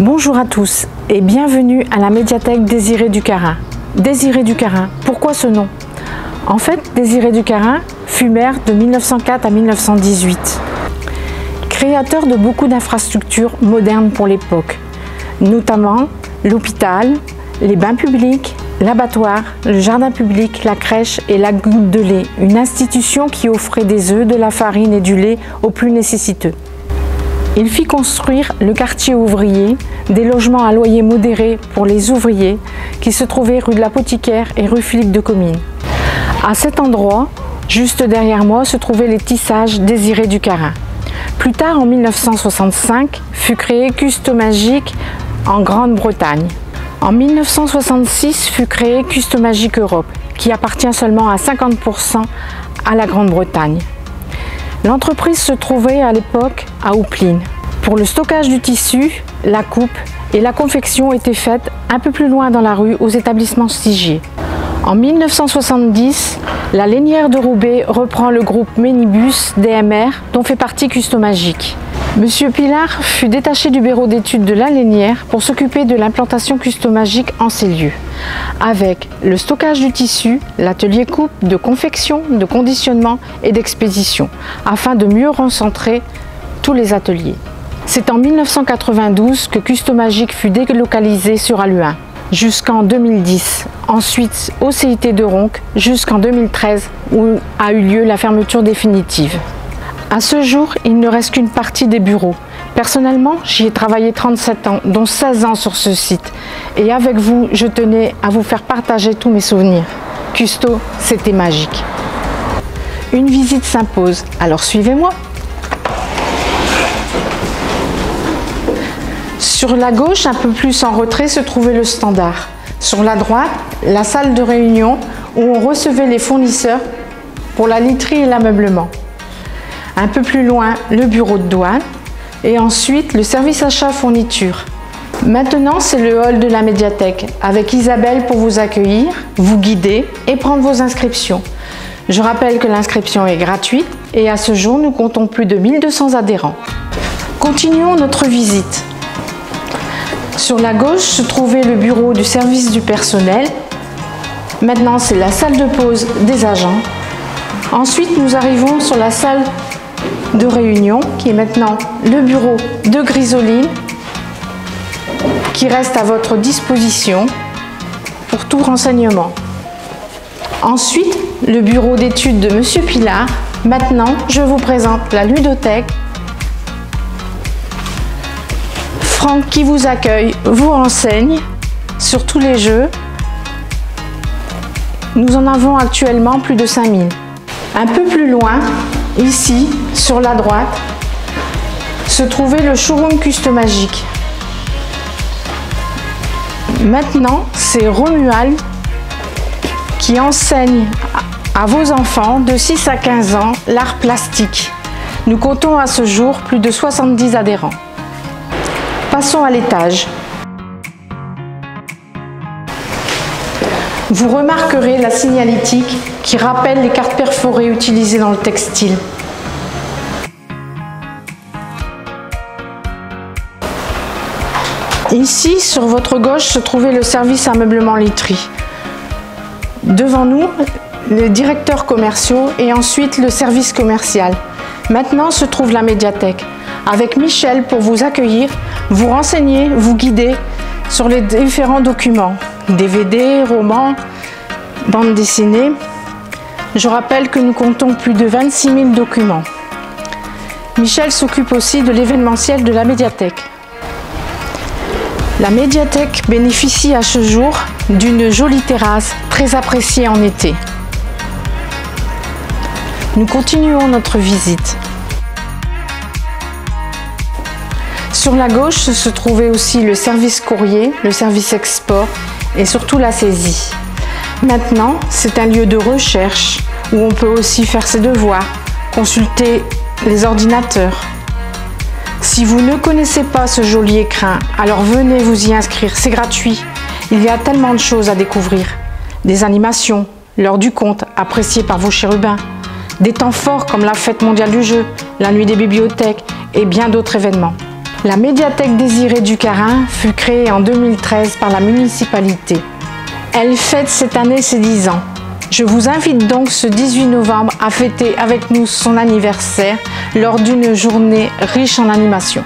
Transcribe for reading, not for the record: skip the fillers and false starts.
Bonjour à tous et bienvenue à la médiathèque Désiré Ducarin. Désiré Ducarin, pourquoi ce nom? En fait, Désiré Ducarin fut maire de 1904 à 1918. Créateur de beaucoup d'infrastructures modernes pour l'époque, notamment l'hôpital, les bains publics, l'abattoir, le jardin public, la crèche et la goutte de lait, une institution qui offrait des œufs, de la farine et du lait aux plus nécessiteux. Il fit construire le quartier ouvrier, des logements à loyer modéré pour les ouvriers qui se trouvaient rue de l'Apothicaire et rue Philippe de Comines. À cet endroit, juste derrière moi, se trouvaient les tissages Désiré Ducarin. Plus tard, en 1965, fut créé Customagique en Grande-Bretagne. En 1966 fut créé Customagique Europe, qui appartient seulement à 50% à la Grande-Bretagne. L'entreprise se trouvait à l'époque à Houpline. Pour le stockage du tissu, la coupe et la confection étaient faites un peu plus loin dans la rue aux établissements Stigier. En 1970, la Lainière de Roubaix reprend le groupe Ménibus DMR dont fait partie Customagique. Monsieur Pilard fut détaché du bureau d'études de la Lainière pour s'occuper de l'implantation Customagique en ces lieux, avec le stockage du tissu, l'atelier coupe, de confection, de conditionnement et d'expédition, afin de mieux recentrer tous les ateliers. C'est en 1992 que Customagique fut délocalisé sur Halluin, jusqu'en 2010, ensuite au CIT de Ronques, jusqu'en 2013 où a eu lieu la fermeture définitive. À ce jour, il ne reste qu'une partie des bureaux. Personnellement, j'y ai travaillé 37 ans, dont 16 ans sur ce site. Et avec vous, je tenais à vous faire partager tous mes souvenirs. Custo, c'était magique. Une visite s'impose, alors suivez-moi. Sur la gauche, un peu plus en retrait, se trouvait le standard. Sur la droite, la salle de réunion où on recevait les fournisseurs pour la literie et l'ameublement. Un peu plus loin, le bureau de douane et ensuite le service achat fourniture. Maintenant, c'est le hall de la médiathèque avec Isabelle pour vous accueillir, vous guider et prendre vos inscriptions. Je rappelle que l'inscription est gratuite et à ce jour, nous comptons plus de 1200 adhérents. Continuons notre visite. Sur la gauche se trouvait le bureau du service du personnel. Maintenant, c'est la salle de pause des agents. Ensuite, nous arrivons sur la salle de réunion, qui est maintenant le bureau de Grisoline, qui reste à votre disposition pour tout renseignement. Ensuite, le bureau d'études de Monsieur Pilard. Maintenant, je vous présente la ludothèque. Franck qui vous accueille, vous renseigne sur tous les jeux. Nous en avons actuellement plus de 5000. Un peu plus loin, ici, sur la droite, se trouvait le showroom Customagique. Maintenant, c'est Romuald qui enseigne à vos enfants de 6 à 15 ans l'art plastique. Nous comptons à ce jour plus de 70 adhérents. Passons à l'étage. Vous remarquerez la signalétique qui rappelle les cartes perforées utilisées dans le textile. Ici, sur votre gauche, se trouvait le service ameublement literie. Devant nous, les directeurs commerciaux et ensuite le service commercial. Maintenant se trouve la médiathèque, avec Michel pour vous accueillir, vous renseigner, vous guider sur les différents documents. DVD, romans, bandes dessinées. Je rappelle que nous comptons plus de 26 000 documents. Michel s'occupe aussi de l'événementiel de la médiathèque. La médiathèque bénéficie à ce jour d'une jolie terrasse très appréciée en été. Nous continuons notre visite. Sur la gauche se trouvait aussi le service courrier, le service export et surtout la saisie. Maintenant, c'est un lieu de recherche où on peut aussi faire ses devoirs, consulter les ordinateurs. Si vous ne connaissez pas ce joli écrin, alors venez vous y inscrire, c'est gratuit. Il y a tellement de choses à découvrir. Des animations, l'heure du conte, appréciée par vos chérubins. Des temps forts comme la fête mondiale du jeu, la nuit des bibliothèques et bien d'autres événements. La médiathèque Désiré Ducarin fut créée en 2013 par la municipalité. Elle fête cette année ses 10 ans. Je vous invite donc ce 18 novembre à fêter avec nous son anniversaire lors d'une journée riche en animations.